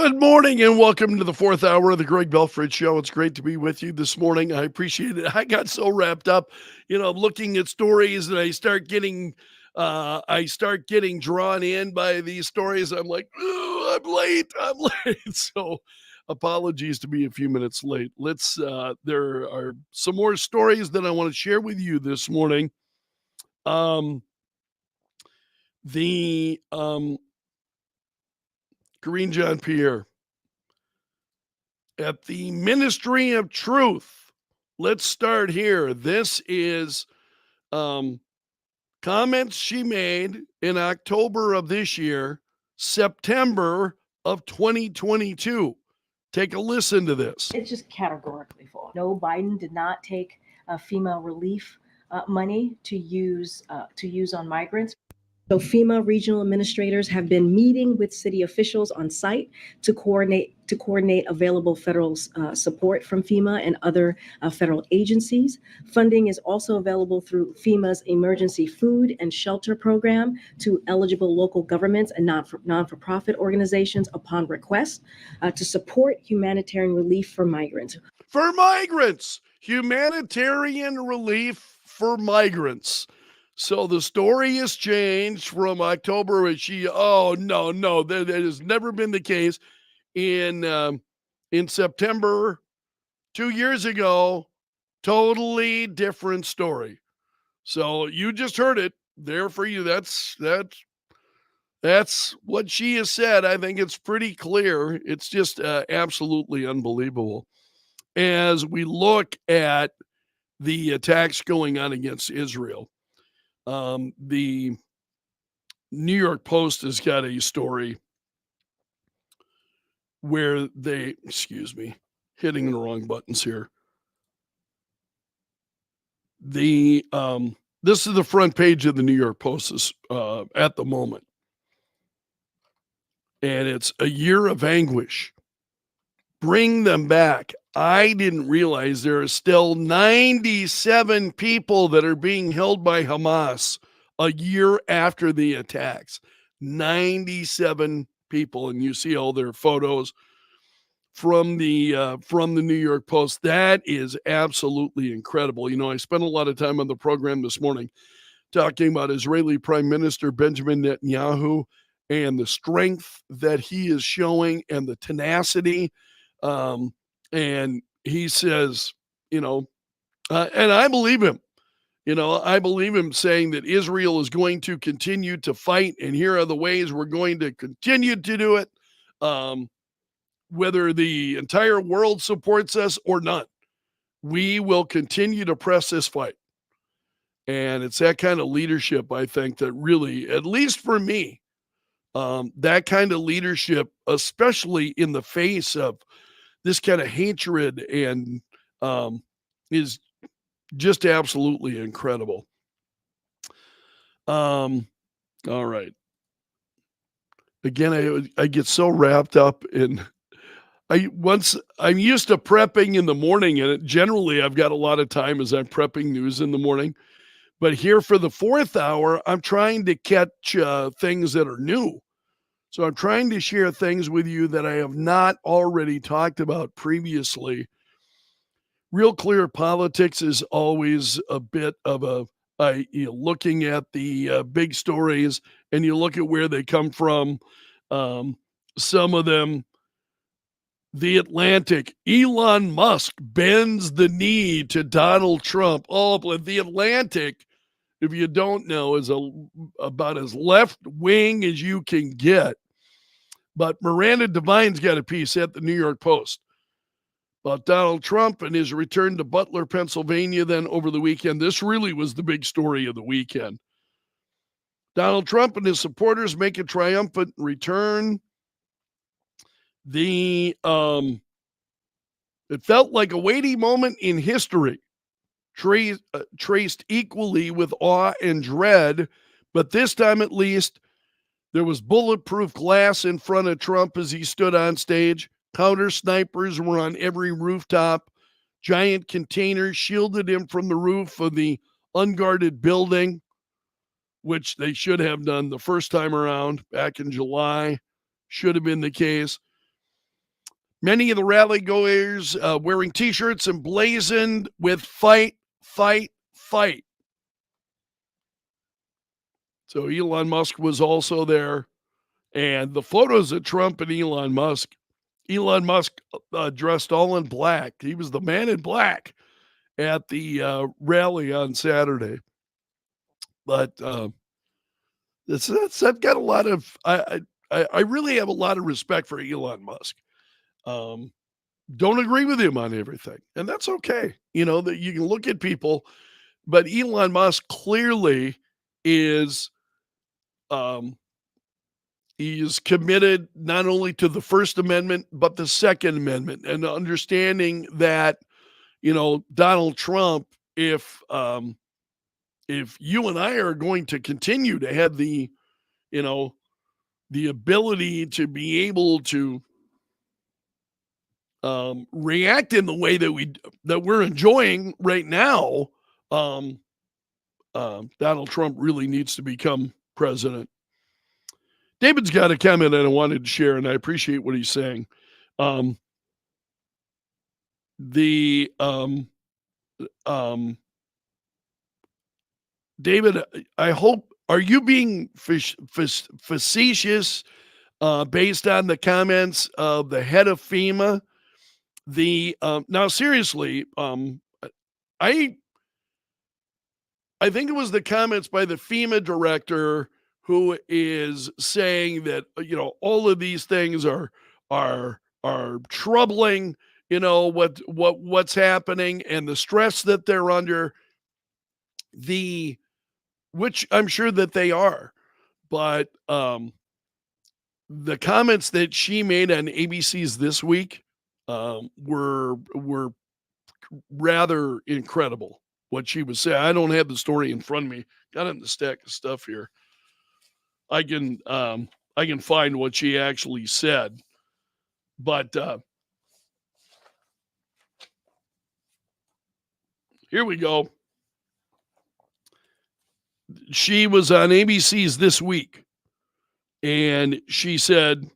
Good morning and welcome to the fourth hour of the Greg Belfrage Show. It's great to be with you this morning. I appreciate it. I got so wrapped up, looking at stories and I start getting drawn in by these stories. I'm like, "Ooh, I'm late. I'm late." So apologies to be a few minutes late. There are some more stories that I want to share with you this morning. Um, the Green John Pierre at the Ministry of Truth. Let's start here. This is um, comments she made in October of this year, September of 2022. Take a listen to this. It's just categorically false. No, Biden did not take FEMA relief money to use on migrants. So FEMA regional administrators have been meeting with city officials on site to coordinate available federal support from FEMA and other federal agencies. Funding is also available through FEMA's emergency food and shelter program to eligible local governments and non-for-profit organizations upon request to support humanitarian relief for migrants. For migrants, humanitarian relief for migrants. So the story has changed from October. No, that has never been the case. In September 2 years ago, totally different story. So you just heard it there for you. That's what she has said. I think it's pretty clear. It's just absolutely unbelievable. As we look at the attacks going on against Israel, the New York Post has got a story where hitting the wrong buttons here. This is the front page of the New York Post at the moment. And it's a year of anguish. Bring them back. I didn't realize there are still 97 people that are being held by Hamas a year after the attacks. 97 people, and you see all their photos from the New York Post. That is absolutely incredible. I spent a lot of time on the program this morning talking about Israeli Prime Minister Benjamin Netanyahu and the strength that he is showing and the tenacity. And he says, and I believe him. I believe him saying that Israel is going to continue to fight, and here are the ways we're going to continue to do it. Whether the entire world supports us or not, we will continue to press this fight. And it's that kind of leadership, I think, that really, at least for me, that kind of leadership, especially in the face of this kind of hatred, and is just absolutely incredible. All right. Again, I get so wrapped up in I'm used to prepping in the morning, and generally I've got a lot of time as I'm prepping news in the morning. But here for the fourth hour, I'm trying to catch things that are new. So I'm trying to share things with you that I have not already talked about previously. Real Clear Politics is always a bit of looking at the big stories, and you look at where they come from. Some of them, The Atlantic, Elon Musk bends the knee to Donald Trump. Oh, but The Atlantic, if you don't know, is about as left wing as you can get. But Miranda Devine's got a piece at the New York Post about Donald Trump and his return to Butler, Pennsylvania, then over the weekend. This really was the big story of the weekend. Donald Trump and his supporters make a triumphant return. It felt like a weighty moment in history, traced equally with awe and dread, but this time at least, there was bulletproof glass in front of Trump as he stood on stage. Counter snipers were on every rooftop. Giant containers shielded him from the roof of the unguarded building, which they should have done the first time around back in July. Should have been the case. Many of the rally goers wearing T-shirts emblazoned with "Fight, Fight, Fight." So Elon Musk was also there, and the photos of Trump and Elon Musk. Elon Musk dressed all in black. He was the man in black at the rally on Saturday. But I've got a lot of I really have a lot of respect for Elon Musk. Don't agree with him on everything, and that's okay. You know that you can look at people, but Elon Musk clearly is um, he is committed not only to the First Amendment but the Second Amendment, and understanding that Donald Trump, if you and I are going to continue to have you know the ability to be able to react in the way that we're enjoying right now, um, Donald Trump really needs to become president. David's got a comment that I wanted to share, and I appreciate what he's saying. Um, the David, I hope, are you being facetious based on the comments of the head of FEMA? Now seriously, I I think it was the comments by the FEMA director who is saying that all of these things are troubling. What's happening and the stress that they're under. The Which I'm sure that they are, but the comments that she made on ABC's This Week were rather incredible. What she was saying, I don't have the story in front of me. Got it in the stack of stuff here. I can find what she actually said, but here we go. She was on ABC's This Week, and she said,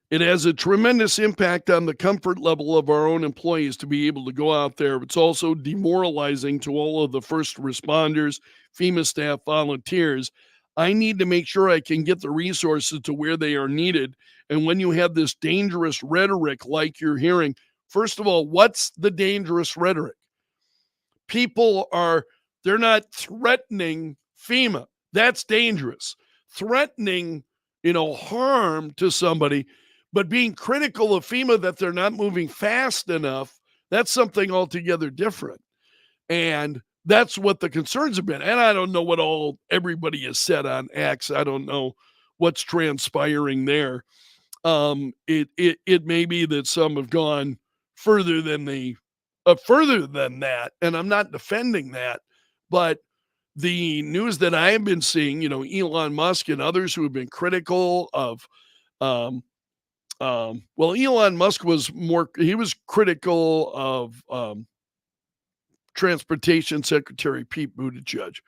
"It has a tremendous impact on the comfort level of our own employees to be able to go out there. It's also demoralizing to all of the first responders, FEMA staff, volunteers. I need to make sure I can get the resources to where they are needed. And when you have this dangerous rhetoric like you're hearing, first of all, what's the dangerous rhetoric? They're not threatening FEMA. That's dangerous. Threatening, harm to somebody, but being critical of FEMA that they're not moving fast enough, that's something altogether different. And that's what the concerns have been. And I don't know what everybody has said on X. I don't know what's transpiring there. It may be that some have gone further than that, and I'm not defending that, but the news that I have been seeing, Elon Musk and others who have been critical of, Elon Musk was critical of Transportation Secretary Pete Buttigieg.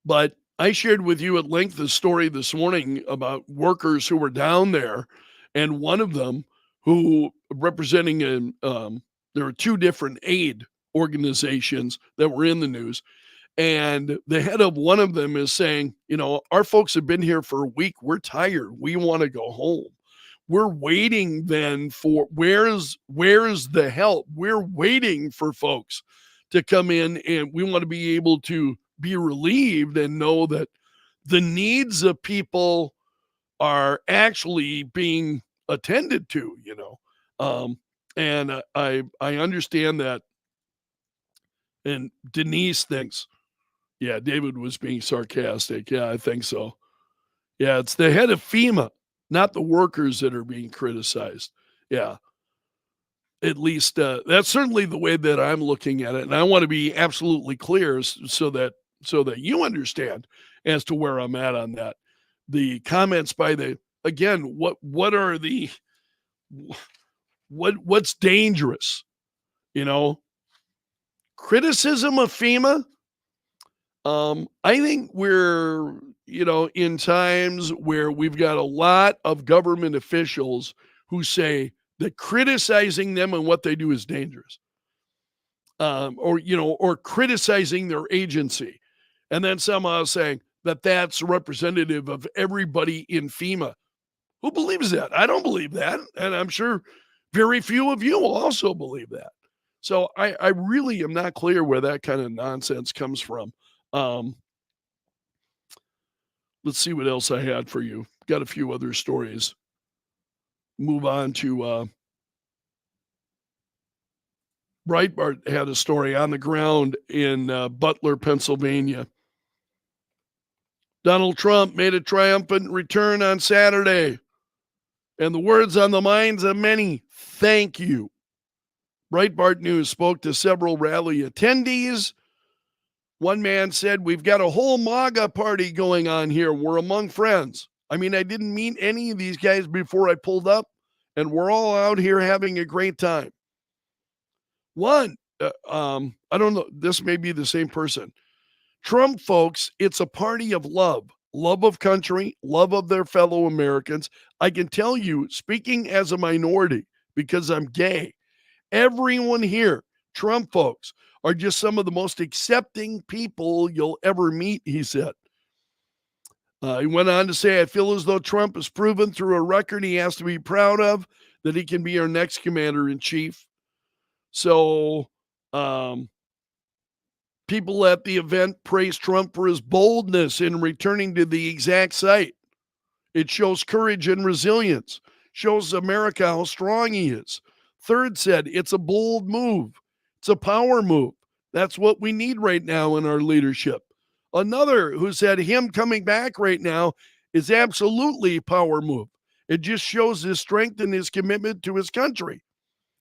But I shared with you at length the story this morning about workers who were down there, and one of them who representing there were two different aid organizations that were in the news. And the head of one of them is saying, our folks have been here for a week. We're tired. We want to go home. We're waiting then for where's the help? We're waiting for folks to come in, and we want to be able to be relieved and know that the needs of people are actually being attended to, and I understand that. And Denise thinks, yeah, David was being sarcastic. Yeah, I think so. Yeah, it's the head of FEMA, not the workers that are being criticized. Yeah, at least that's certainly the way that I'm looking at it, and I want to be absolutely clear so that you understand as to where I'm at on that. The comments by what's dangerous, criticism of FEMA. I think we're, in times where we've got a lot of government officials who say that criticizing them and what they do is dangerous, or criticizing their agency, and then somehow saying that that's representative of everybody in FEMA. Who believes that? I don't believe that, and I'm sure very few of you will also believe that. So I really am not clear where that kind of nonsense comes from. Let's see what else I had for you. Got a few other stories. Move on to Breitbart had a story on the ground in Butler, Pennsylvania. Donald Trump made a triumphant return on Saturday. And the words on the minds of many, thank you. Breitbart News spoke to several rally attendees. One man said, we've got a whole MAGA party going on here. We're among friends. I mean, I didn't meet any of these guys before I pulled up, and we're all out here having a great time. One, I don't know, this may be the same person. Trump folks, it's a party of love of country, love of their fellow Americans. I can tell you, speaking as a minority, because I'm gay, everyone here, Trump folks, are just some of the most accepting people you'll ever meet, he said. He went on to say, I feel as though Trump has proven through a record he has to be proud of that he can be our next commander in chief. So people at the event praised Trump for his boldness in returning to the exact site. It shows courage and resilience, shows America how strong he is. Third said, it's a bold move. It's a power move. That's what we need right now in our leadership. Another who said him coming back right now is absolutely a power move. It just shows his strength and his commitment to his country.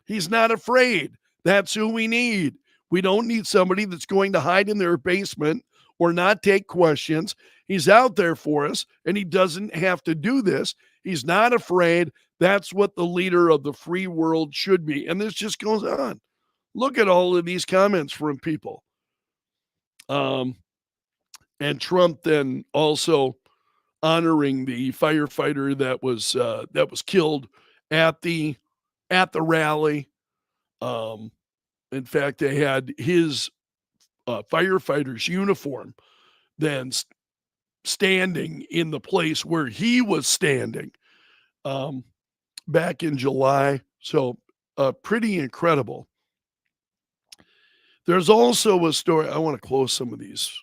He's not afraid. That's who we need. We don't need somebody that's going to hide in their basement or not take questions. He's out there for us, and he doesn't have to do this. He's not afraid. That's what the leader of the free world should be. And this just goes on. Look at all of these comments from people. And Trump then also honoring the firefighter that was killed at the rally. In fact, they had his firefighter's uniform then standing in the place where he was standing back in July. So pretty incredible. There's also a story. I want to close some of these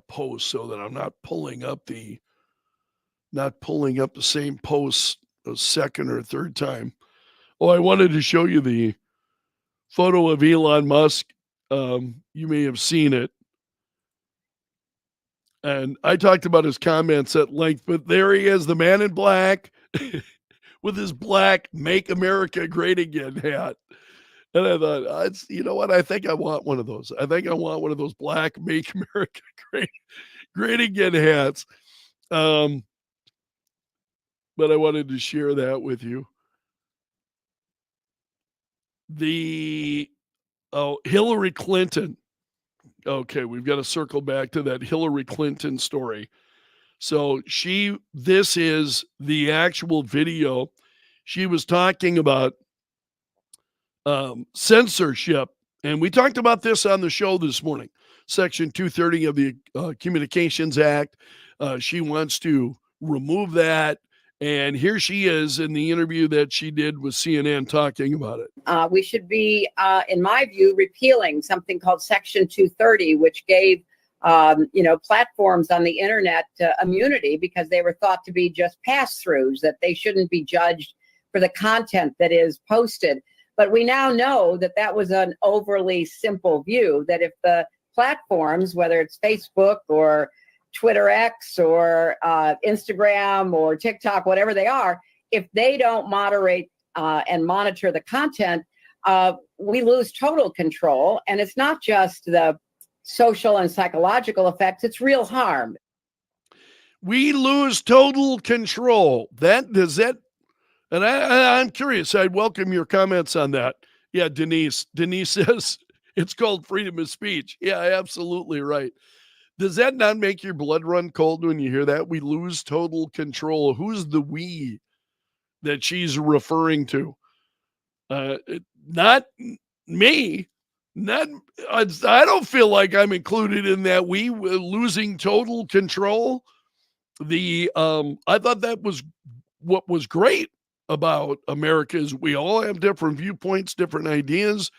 posts so that I'm not pulling up the same posts a second or third time. Oh, I wanted to show you the photo of Elon Musk. You may have seen it. And I talked about his comments at length, but there he is, the man in black with his black Make America Great Again hat. And I thought, you know what? I think I want one of those. I think I want one of those black Make America Great Again hats. But I wanted to share that with you. Hillary Clinton. Okay, we've got to circle back to that Hillary Clinton story. So this is the actual video. She was talking about censorship, and we talked about this on the show this morning. Section 230 of the Communications Act. She wants to remove that. And here she is in the interview that she did with CNN talking about it. We should be, in my view, repealing something called Section 230, which gave, platforms on the internet immunity because they were thought to be just pass-throughs, that they shouldn't be judged for the content that is posted. But we now know that that was an overly simple view, that if the platforms, whether it's Facebook or Twitter X or Instagram or TikTok, whatever they are, if they don't moderate and monitor the content, we lose total control. And it's not just the social and psychological effects, it's real harm. We lose total control. And I'm curious. I'd welcome your comments on that. Yeah, Denise. Denise says it's called freedom of speech. Yeah, absolutely right. Does that not make your blood run cold when you hear that? We lose total control. Who's the we that she's referring to? Not me. Not I don't feel like I'm included in that we losing total control. I thought that was what was great about America is we all have different viewpoints, different ideas,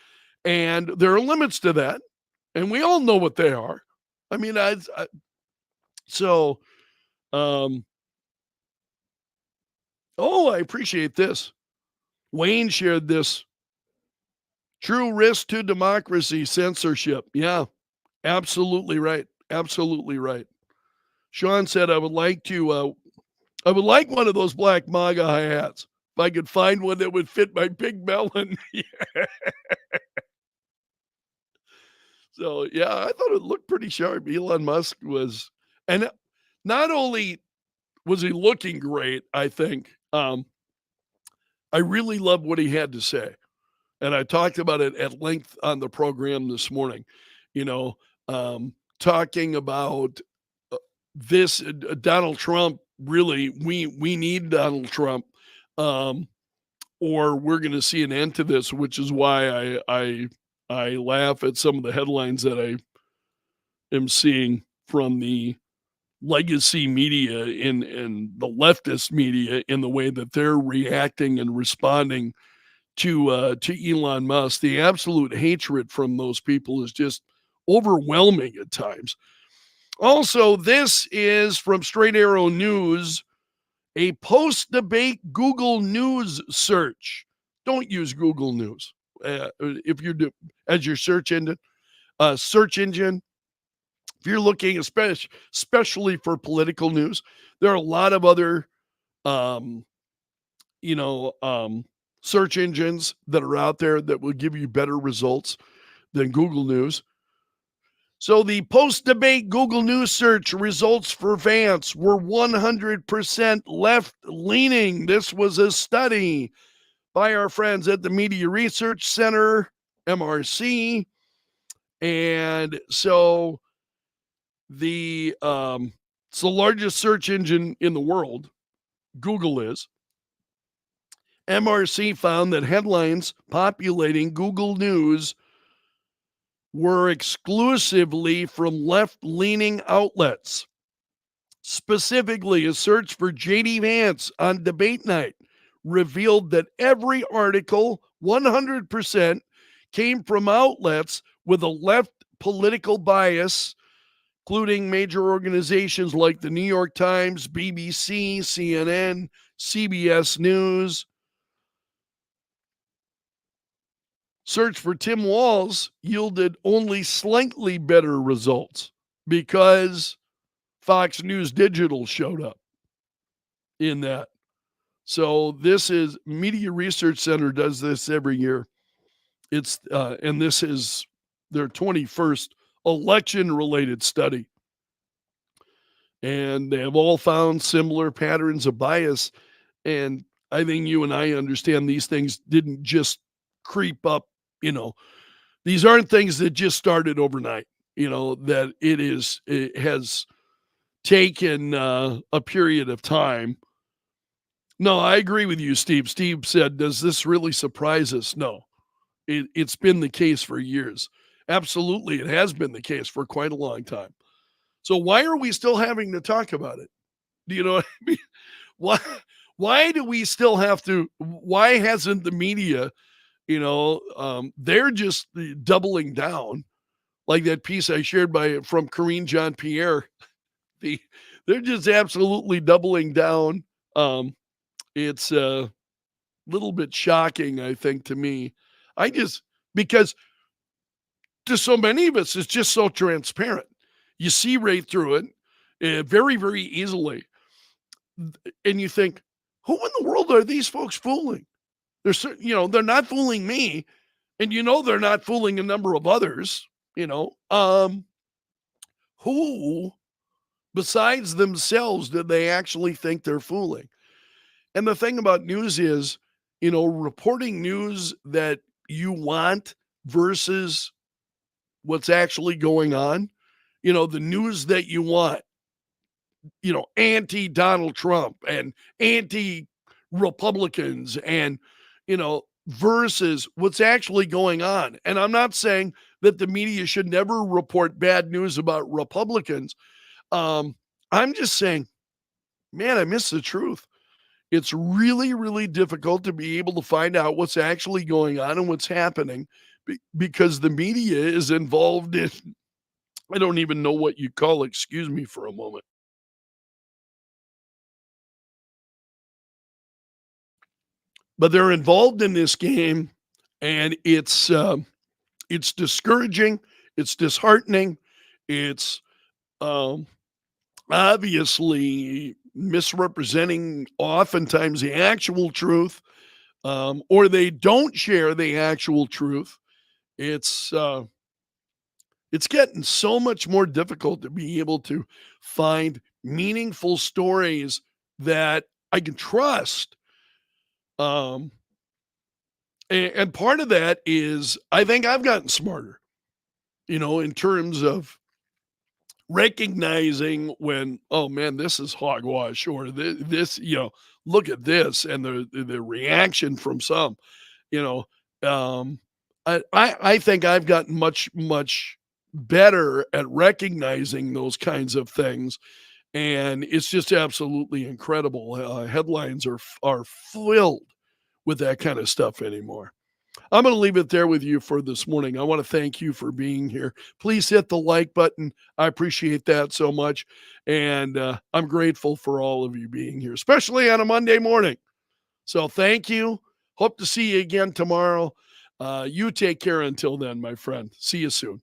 and there are limits to that, and we all know what they are. I mean, so um oh, I appreciate this. Wayne shared this. True risk to democracy, censorship. Yeah, absolutely right. Absolutely right. Sean said, I would like one of those black MAGA hats. If I could find one that would fit my big melon. So, yeah, I thought it looked pretty sharp. Elon Musk was, and not only was he looking great, I think, I really loved what he had to say. And I talked about it at length on the program this morning, you know, talking about this Donald Trump. Really, we need Donald Trump, or we're going to see an end to this. Which is why I laugh at some of the headlines that I am seeing from the legacy media and the leftist media in the way that they're reacting and responding to Elon Musk. The absolute hatred from those people is just overwhelming at times. Also, this is from Straight Arrow News, a post-debate Google News search. Don't use Google News if you're as your search engine. If you're looking, especially for political news, there are a lot of other, um, search engines that are out there that will give you better results than Google News. So the post-debate Google News search results for Vance were 100% left-leaning. This was a study by our friends at the Media Research Center, MRC. And so it's the largest search engine in the world. Google is. MRC found that headlines populating Google News were exclusively from left-leaning outlets. Specifically, a search for J.D. Vance on debate night revealed that every article, 100%, came from outlets with a left political bias, including major organizations like the New York Times, BBC, CNN, CBS News. Search for Tim Walz yielded only slightly better results because Fox News Digital showed up in that. So this is Media Research Center does this every year. It's and this is their 21st election-related study. And they have all found similar patterns of bias. And I think you and I understand these things didn't just creep up, these aren't things that just started overnight, that it has taken a period of time. No, I agree with you, Steve. Steve said, does this really surprise us? No, it's been the case for years. Absolutely, it has been the case for quite a long time. So why are we still having to talk about it? Do you know what I mean? Why do we still have to? Why hasn't the media, they're just doubling down, like that piece I shared from Karine Jean-Pierre. They're just absolutely doubling down. It's a little bit shocking, I think, to me. Because to so many of us, it's just so transparent. You see right through it very, very easily. And you think, who in the world are these folks fooling? They're not fooling me. And they're not fooling a number of others, who besides themselves did they actually think they're fooling? And the thing about news is, reporting news that you want versus what's actually going on the news that you want, anti-Donald Trump and anti-Republicans and, versus what's actually going on. And I'm not saying that the media should never report bad news about Republicans. I'm just saying, man, I miss the truth. It's really, really difficult to be able to find out what's actually going on and what's happening because the media is involved in, I don't even know what you call, excuse me for a moment. But they're involved in this game, and it's discouraging, it's disheartening, it's obviously misrepresenting oftentimes the actual truth, or they don't share the actual truth. It's getting so much more difficult to be able to find meaningful stories that I can trust. Um, and part of that is I think I've gotten smarter, in terms of recognizing when, oh man, this is hogwash, or this, look at this, and the reaction from some, you know, um, I think I've gotten much, much better at recognizing those kinds of things. And it's just absolutely incredible. Headlines are filled with that kind of stuff anymore. I'm going to leave it there with you for this morning. I want to thank you for being here. Please hit the like button. I appreciate that so much. And I'm grateful for all of you being here, especially on a Monday morning. So thank you. Hope to see you again tomorrow. You take care until then, my friend. See you soon.